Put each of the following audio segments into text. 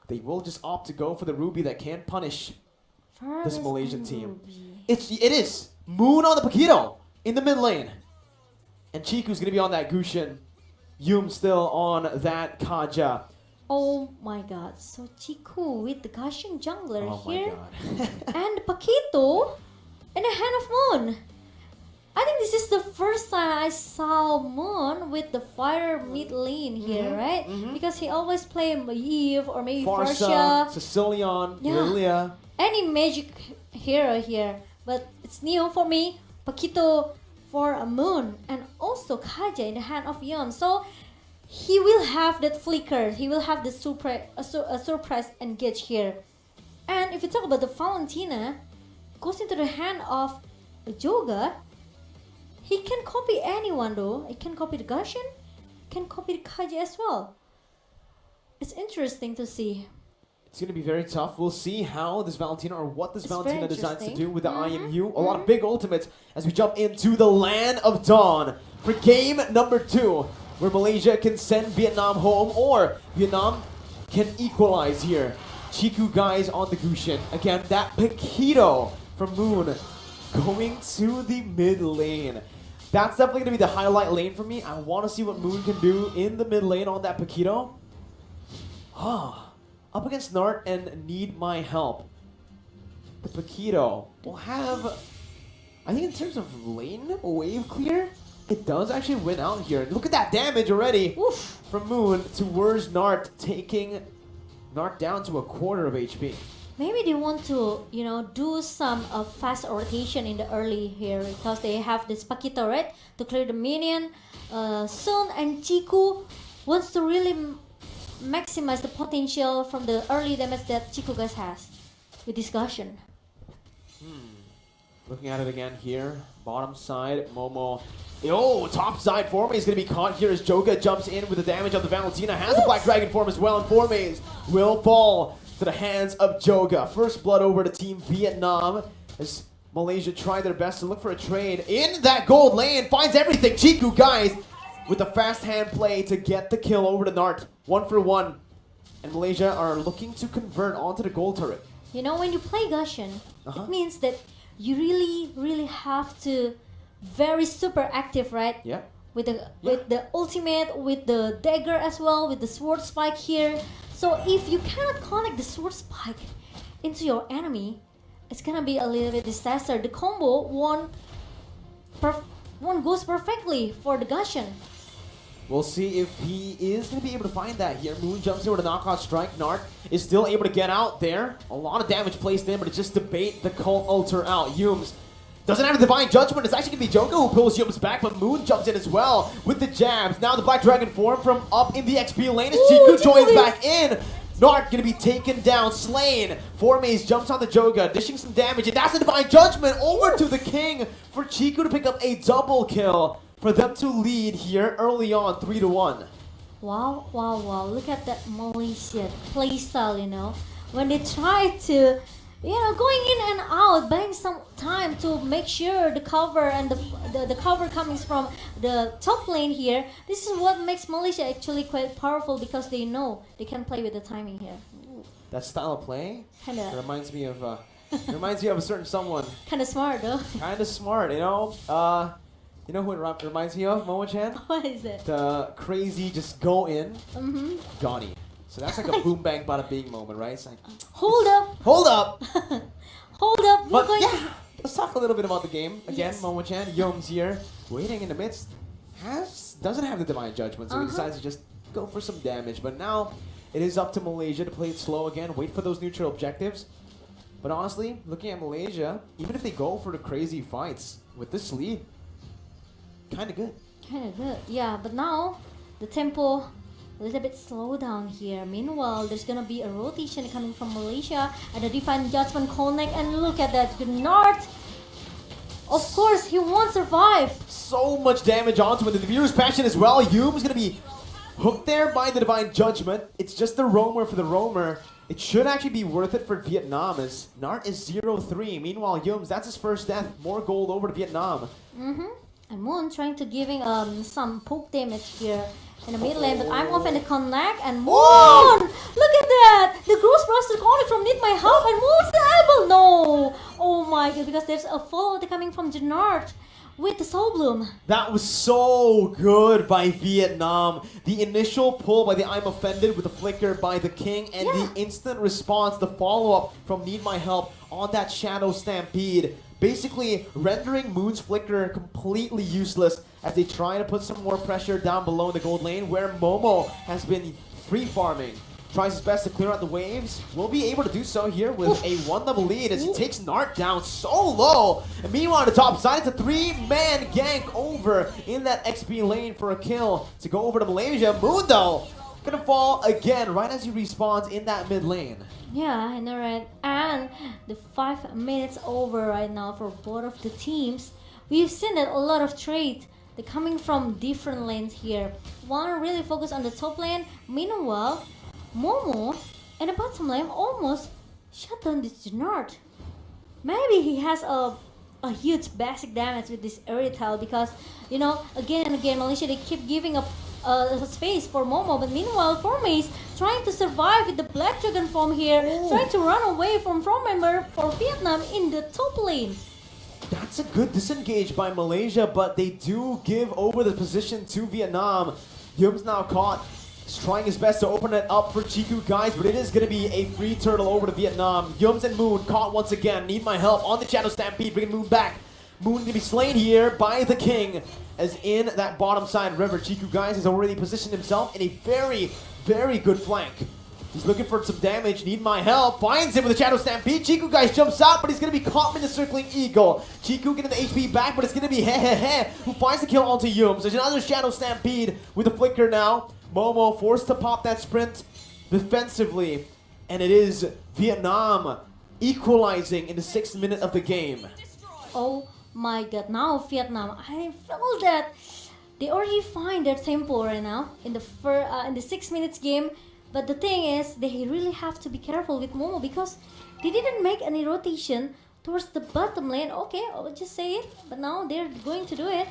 They will just opt to go for the Ruby that can't punish this Malaysian team. It is Moon on the Paquito in the mid lane. And Chiku's going to be on that Gushin. Yum still on that Kaja. Oh my god. So Chiku with the Gushin jungler here. Oh my god. And Paquito in the hand of Moon. I think this is the first time I saw Moon with the fire mid lane here, right? Because he always play Eve or maybe Farsha, Sicilian, Lilia. Any magic hero here. But it's new for me. Paquito for a Moon and also Kaja in the hand of Yon. So he will have that flicker. He will have the surprise engage here. And if you talk about the Valentina, goes into the hand of Joga. He can copy anyone though. He can copy the Gushin, can copy the Kaji as well. It's interesting to see. It's going to be very tough. We'll see how this Valentina or what this Valentina decides to do with the IMU. A lot of big ultimates as we jump into the Land of Dawn for game number 2, where Malaysia can send Vietnam home or Vietnam can equalize here. Chiku guys on the Gushin. Again, that Paquito from Moon going to the mid lane. That's definitely going to be the highlight lane for me. I want to see what Moon can do in the mid lane on that Paquito. Up against Nart and need my help. The Paquito will have, I think in terms of lane wave clear, it does actually win out here. Look at that damage already from Moon towards Nart, taking Nart down to a quarter of HP. Maybe they want to, do some fast rotation in the early here because they have this Paquito, right? To clear the minion soon, and Chiku wants to really maximize the potential from the early damage that Chiku guys has with this Gushin. Looking at it again here, bottom side, Momo. Oh, top side, Forme is going to be caught here as Joga jumps in with the damage of the Valentina. Has the Black Dragon form as well, and Forme will fall to the hands of Joga. First blood over to Team Vietnam as Malaysia try their best to look for a trade in that gold lane. Finds everything. Chiku guys with the fast hand play to get the kill over to Nart. 1 for 1. And Malaysia are looking to convert onto the gold turret. When you play Gushin, it means that you really have to very super active, right? Yeah. With the ultimate, with the dagger as well, with the sword spike here. So if you cannot connect the sword spike into your enemy, it's gonna be a little bit disaster. The combo one goes perfectly for the Gushin. We'll see if he is going to be able to find that here. Moon jumps in with a knockout strike. Nart is still able to get out there. A lot of damage placed in, but it's just to bait the Cult Ulter out. Yums doesn't have a Divine Judgment. It's actually going to be Joga who pulls Yums back, but Moon jumps in as well with the jabs. Now the Black Dragon form from up in the XP lane as Chiku joins back in. Nart going to be taken down, slain. Formaze jumps on the Joga, dishing some damage, and that's a Divine Judgment over to the King for Chiku to pick up a double kill. For them to lead here early on, 3-1. Wow. Look at that Malaysia playstyle, When they try to, going in and out, buying some time to make sure the cover and the cover coming from the top lane here. This is what makes Malaysia actually quite powerful because they know they can play with the timing here. That style of play Kinda reminds me of a certain someone. Kinda smart though. Kinda smart, You know who it reminds me of, Momo-chan? What is it? The crazy just go in, Donnie. So that's like a boom bang bada bing moment, right? It's like, hold up! Hold up! Hold up! But yeah, let's talk a little bit about the game. Again, Yes. Momo-chan, Yom's here, waiting in the midst. Doesn't have the Divine Judgment, so he decides to just go for some damage. But now, it is up to Malaysia to play it slow again, wait for those neutral objectives. But honestly, looking at Malaysia, even if they go for the crazy fights with this lead, kind of good. Yeah, but now the tempo a little bit slow down here. Meanwhile, there's gonna be a rotation coming from Malaysia and the Divine Judgment connect, and look at that, Nart. Of course, he won't survive. So much damage onto him. The viewer's passion as well. Yum's gonna be hooked there by the Divine Judgment. It's just the roamer for the roamer. It should actually be worth it for Vietnam as Nart is 0-3. Meanwhile, Yums, that's his first death. More gold over to Vietnam. And Moon trying to giving some poke damage here in the mid lane, but I'm off in the connect, and Moon! Look at that! The my help and Momo's still able. No. Oh my god, because there's a follow coming from Gennard with the Soul Bloom. That was so good by Vietnam. The initial pull by the I'm Offended with the flicker by the King and the instant response, the follow-up from Need My Help on that Shadow Stampede. Basically rendering Moon's flicker completely useless as they try to put some more pressure down below in the gold lane where Momo has been free farming. Tries his best to clear out the waves. Will be able to do so here with a 1-level lead as he takes Nart down so low. And meanwhile on the top side, it's a 3-man gank over in that XP lane for a kill to go over to Malaysia. Moon though, gonna fall again right as he respawns in that mid lane. Yeah, I know, right? And the 5 minutes over right now for both of the teams. We've seen that a lot of trade. They're coming from different lanes here. One really focused on the top lane. Meanwhile, Momo and the bottom lane almost shut down this Gennard. Maybe he has a huge basic damage with this Aerial because, you know, again and again, Malaysia, they keep giving up space for Momo. But meanwhile, Formace trying to survive with the Black Dragon form here, trying to run away from member for Vietnam in the top lane. That's a good disengage by Malaysia, but they do give over the position to Vietnam. Yum's now caught. He's trying his best to open it up for Chiku, guys, but it is going to be a free turtle over to Vietnam. Yums and Moon caught once again. Need my help on the Shadow Stampede, bringing Moon back. Moon going to be slain here by the King, as in that bottom side river. Chiku, guys, has already positioned himself in a very, very good flank. He's looking for some damage. Need my help. Finds him with a Shadow Stampede. Chiku, guys, jumps out, but he's going to be caught in the circling eagle. Chiku getting the HP back, but it's going to be Hehehe who finds the kill onto Yums. There's another Shadow Stampede with a flicker now. Momo forced to pop that sprint defensively. And it is Vietnam equalizing in the 6th minute of the game. Oh my god, now Vietnam, I feel that they already find their tempo right now in the 6 minutes game. But the thing is, they really have to be careful with Momo because they didn't make any rotation towards the bottom lane. Okay, I would just say it, but now they're going to do it.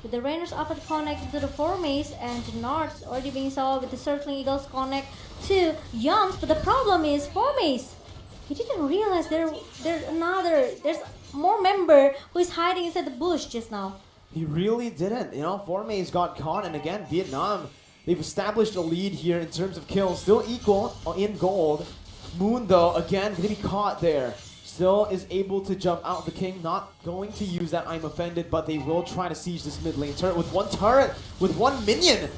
With the Rainers up at connect to the Formace and Gennard's already being solved with the Circling Eagles connect to Yums. But the problem is Formace, he didn't realize there's more member who is hiding inside the bush just now. He really didn't. You know, Formace got caught, and again, Vietnam, they've established a lead here in terms of kills. Still equal in gold. Moon, though, again, going to be caught there. Still is able to jump out. The King not going to use that I'm Offended, but they will try to siege this mid lane turret with one turret, with one minion.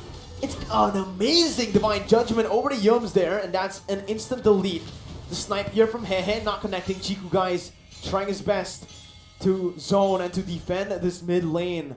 It's an amazing Divine Judgment over to Yums there, and that's an instant delete. The snipe here from Hehe not connecting. Chiku, guys, trying his best to zone and to defend this mid lane.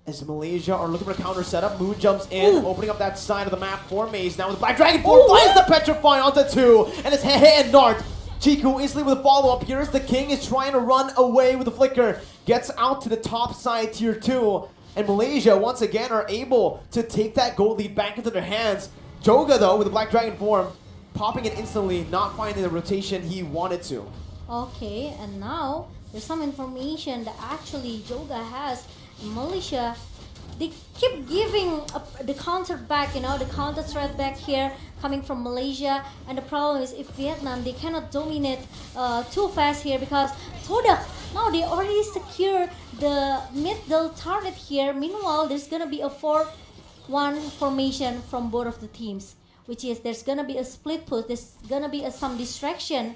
As Malaysia are looking for a counter setup, Moon jumps in, opening up that side of the map for Maze. Now with Black Dragon 4 finds the Petrify onto 2, and it's Hehe and Nart. Chiku instantly with a follow-up. Here's the King is trying to run away with the flicker. Gets out to the top side, tier 2. And Malaysia, once again, are able to take that gold lead back into their hands. Joga, though, with the Black Dragon form, popping it instantly, not finding the rotation he wanted to. Okay, and now there's some information that actually Joga has. Malaysia, they keep giving the counter back, you know, the counter threat back here coming from Malaysia. And the problem is if Vietnam, they cannot dominate too fast here because Todak, now they already secure the middle target here. Meanwhile, there's gonna be a 4-1 formation from both of the teams, which is there's gonna be a split push, there's gonna be some distraction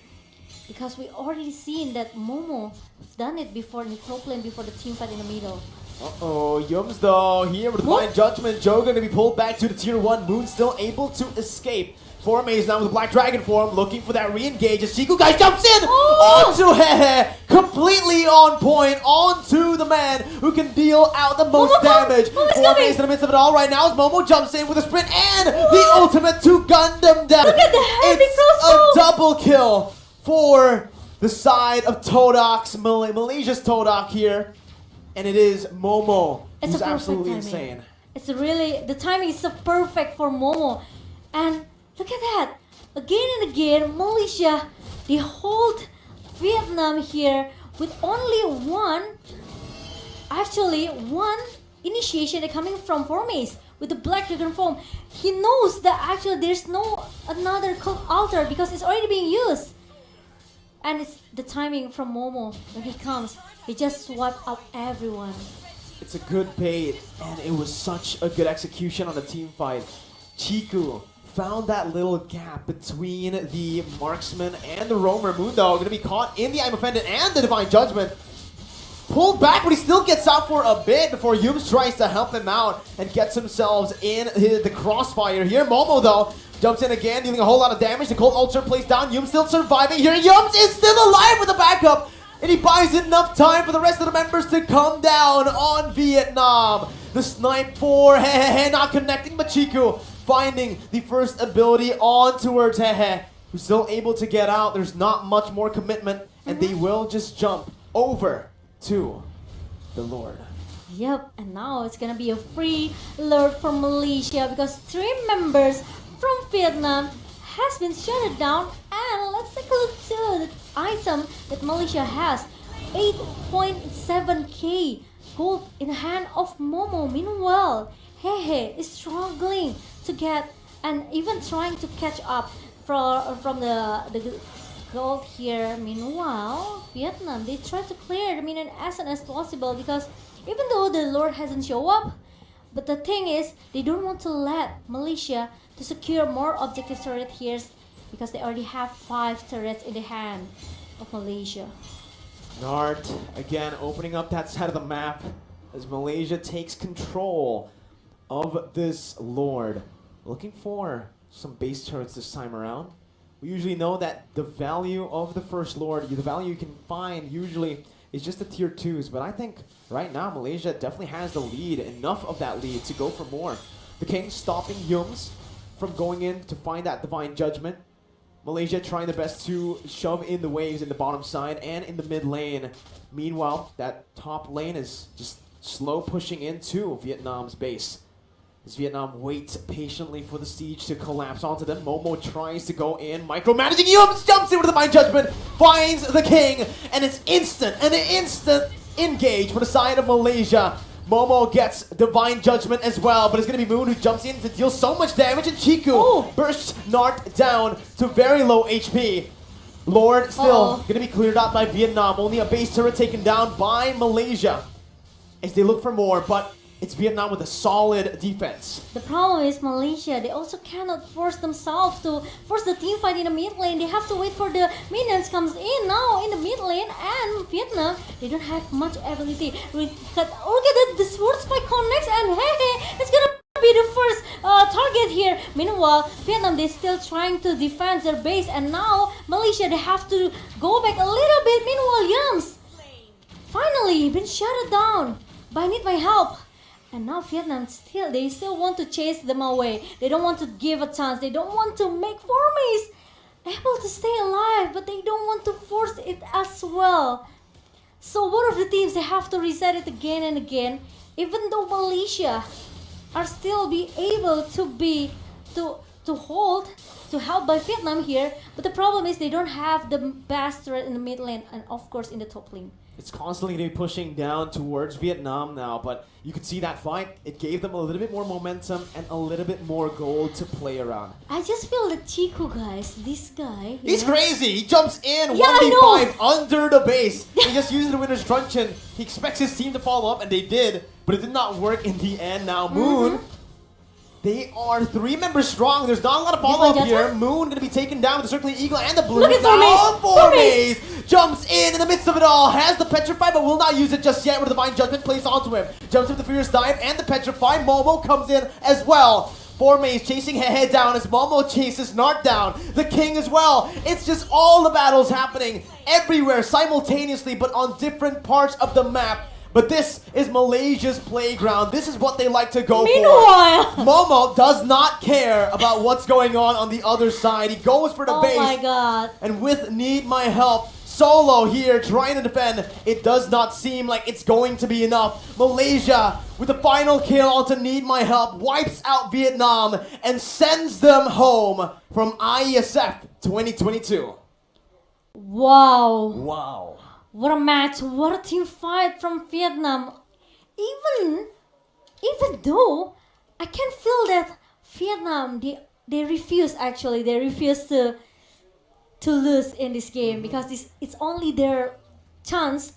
because we already seen that Momo done it before in the top lane before the team fight in the middle. Uh-oh, Yums though, here with Divine Judgment, Joe going to be pulled back to the tier 1. Moon still able to escape. Formace now with the Black Dragon form, looking for that re-engage as Chiku, guys, jumps in! Onto Hehe, completely on point, onto the man who can deal out the most damage. Formace in the midst of it all right now as Momo jumps in with a sprint and the ultimate to Gundam down. Look at the heavy It's crossbow! a double kill for the side of Todok's, Malaysia's Todak here. And it is Momo, It's who's a perfect absolutely timing. insane. It's really, the timing is so perfect for Momo. And look at that. Again and again, Malaysia, they hold Vietnam here with only one initiation coming from Formace with the Black Dragon form. He knows that actually there's no another cult altar because it's already being used. And it's the timing from Momo. When he comes, he just swept up everyone. It's a good bait, and it was such a good execution on the team fight. Chiku found that little gap between the marksman and the roamer. Mundo going to be caught in the Eye of Offended and the Divine Judgment. Pulled back, but he still gets out for a bit before Yums tries to help him out and gets themselves in the crossfire here. Momo, though, jumps in again, dealing a whole lot of damage. The Cold Ulcer plays down. Yums still surviving here. Yums is still alive with the backup. And he buys enough time for the rest of the members to come down on Vietnam. The snipe for Hehehe not connecting, but Chiku finding the first ability on towards Hehe, who's still able to get out. There's not much more commitment, and they will just jump over to the Lord. Yep, and now it's gonna be a free Lord from Malaysia because 3 members from Vietnam has been shut down. And let's take a look to the item that Malaysia has. 8.7k gold in the hand of Momo. Meanwhile, Hehe is struggling to get and even trying to catch up from the gold here. Meanwhile, Vietnam, they try to clear the minion as soon as possible because even though the Lord hasn't shown up, but the thing is, they don't want to let Malaysia to secure more objective turret here because they already have 5 turrets in the hand of Malaysia. Nart again opening up that side of the map as Malaysia takes control of this Lord. Looking for some base turrets this time around. We usually know that the value of the first Lord, the value you can find usually is just the tier 2s, but I think right now Malaysia definitely has the lead, enough of that lead to go for more. The King stopping Yums from going in to find that Divine Judgment. Malaysia trying their best to shove in the waves in the bottom side and in the mid lane. Meanwhile, that top lane is just slow pushing into Vietnam's base. As Vietnam waits patiently for the siege to collapse onto them, Momo tries to go in, micromanaging Yums, jumps in with the Divine Judgment, finds the King, and it's instant engage for the side of Malaysia. Momo gets Divine Judgment as well, but it's going to be Moon who jumps in to deal so much damage, and Chiku bursts Nart down to very low HP. Lord still going to be cleared out by Vietnam, only a base turret taken down by Malaysia as they look for more, but it's Vietnam with a solid defense. The problem is Malaysia, they also cannot force themselves to force the team fight in the mid lane. They have to wait for the minions comes in now in the mid lane, and Vietnam, they don't have much ability. Look at the sword spike connects, and hey, it's gonna be the first target here. Meanwhile, Vietnam, they're still trying to defend their base, and now Malaysia, they have to go back a little bit. Meanwhile, Yums finally been shut down by Need My Help. And now Vietnam they still want to chase them away. They don't want to give a chance. They don't want to make Formies able to stay alive, but they don't want to force it as well. So both of the teams, they have to reset it again and again. Even though Malaysia are still be able to hold to help by Vietnam here, but the problem is they don't have the best turret in the mid lane and of course in the top lane. It's constantly going to be pushing down towards Vietnam now, but you could see that fight. It gave them a little bit more momentum and a little bit more gold to play around. I just feel that Chiku, guys, this guy... He's crazy! He jumps in, yeah, 1v5 under the base. He just uses the winner's truncheon. He expects his team to follow up, and they did, but it did not work in the end. Now, Moon... They are 3 members strong. There's not a lot of follow-up here. Moon going to be taken down with the Circling Eagle and the Blue. Look at Formaze jumps in the midst of it all. Has the Petrify, but will not use it just yet with the Divine Judgment placed onto him. Jumps in with the Fierce Dive and the Petrify. Momo comes in as well. Formaze chasing Hehe down as Momo chases Nart down. The King as well. It's just all the battles happening everywhere simultaneously, but on different parts of the map. But this is Malaysia's playground. This is what they like to go for. Momo does not care about what's going on the other side. He goes for the base. Oh my god. And with Need My Help, solo here trying to defend, it does not seem like it's going to be enough. Malaysia with the final kill onto Need My Help wipes out Vietnam and sends them home from IESF 2022. Wow. Wow. What a match, what a team fight from Vietnam. Even though I can feel that Vietnam, they refuse to to lose in this game because it's only their chance